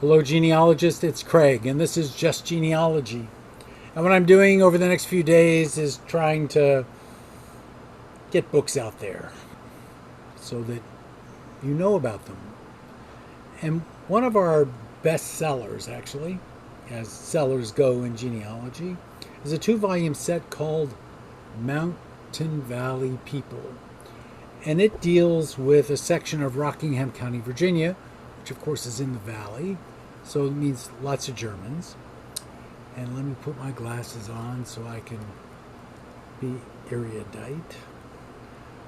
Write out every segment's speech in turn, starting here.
Hello genealogist, it's Craig, and this is Just Genealogy. And what I'm doing over the next few days is trying to get books out there so that you know about them. And one of our best sellers, actually, as sellers go in genealogy, is a 2-volume set called Mountain Valley People. And it deals with a section of Rockingham County, Virginia, which of course is in the valley, so it means lots of Germans. And let me put my glasses on so I can be erudite.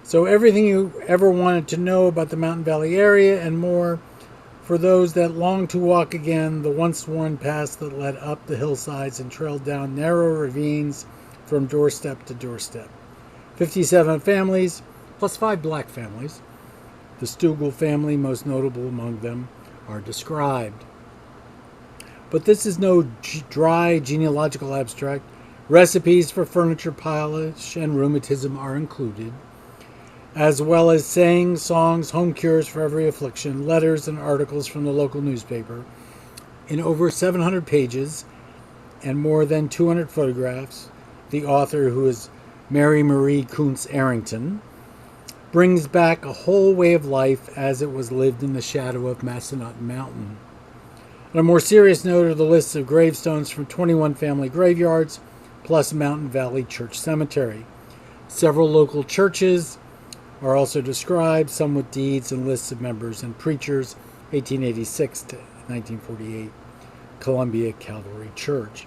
So everything you ever wanted to know about the Mountain Valley area and more, for those that long to walk again the once worn paths that led up the hillsides and trailed down narrow ravines from doorstep to doorstep. 57 families, plus 5 black families. The Stugel family, most notable among them, are described. But this is no dry genealogical abstract. Recipes for furniture polish and rheumatism are included, as well as sayings, songs, home cures for every affliction, letters and articles from the local newspaper, in over 700 pages and more than 200 photographs. The author, who is Mary Marie Kuntz Arrington, brings back a whole way of life as it was lived in the shadow of Massanutten Mountain. On a more serious note are the lists of gravestones from 21 family graveyards, plus Mountain Valley Church Cemetery. Several local churches are also described, some with deeds and lists of members and preachers, 1886 to 1948, Columbia Calvary Church.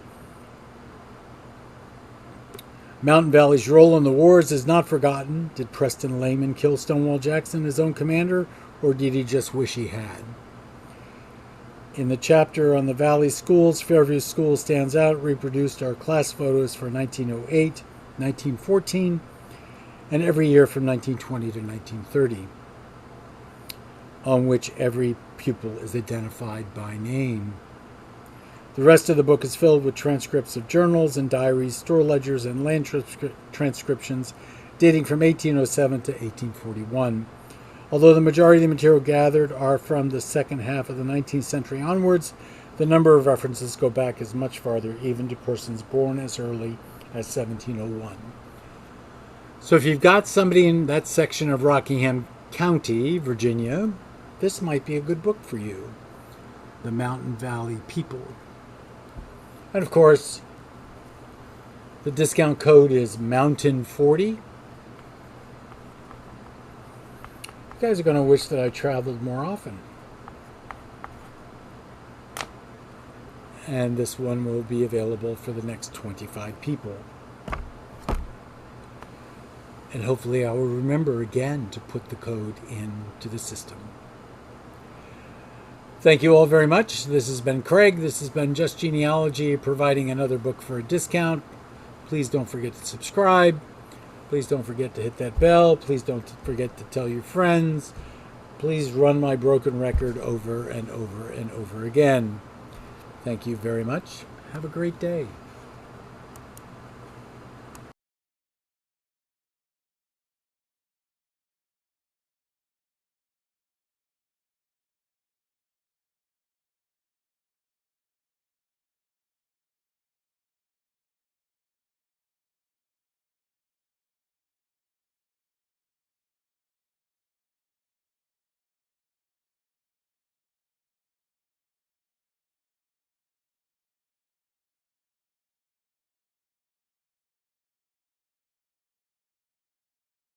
Mountain Valley's role in the wars is not forgotten. Did Preston Layman kill Stonewall Jackson, his own commander, or did he just wish he had? In the chapter on the Valley schools, Fairview School stands out, reproduced our class photos for 1908, 1914, and every year from 1920 to 1930, on which every pupil is identified by name. The rest of the book is filled with transcripts of journals and diaries, store ledgers, and land transcriptions dating from 1807 to 1841. Although the majority of the material gathered are from the second half of the 19th century onwards, the number of references go back as much farther, even to persons born as early as 1701. So if you've got somebody in that section of Rockingham County, Virginia, this might be a good book for you. The Mountain Valley People. And of course, the discount code is Mountain40. You guys are going to wish that I traveled more often. And this one will be available for the next 25 people. And hopefully I will remember again to put the code into the system. Thank you all very much. This has been Craig. This has been Just Genealogy, providing another book for a discount. Please don't forget to subscribe. Please don't forget to hit that bell. Please don't forget to tell your friends. Please run my broken record over and over and over again. Thank you very much. Have a great day.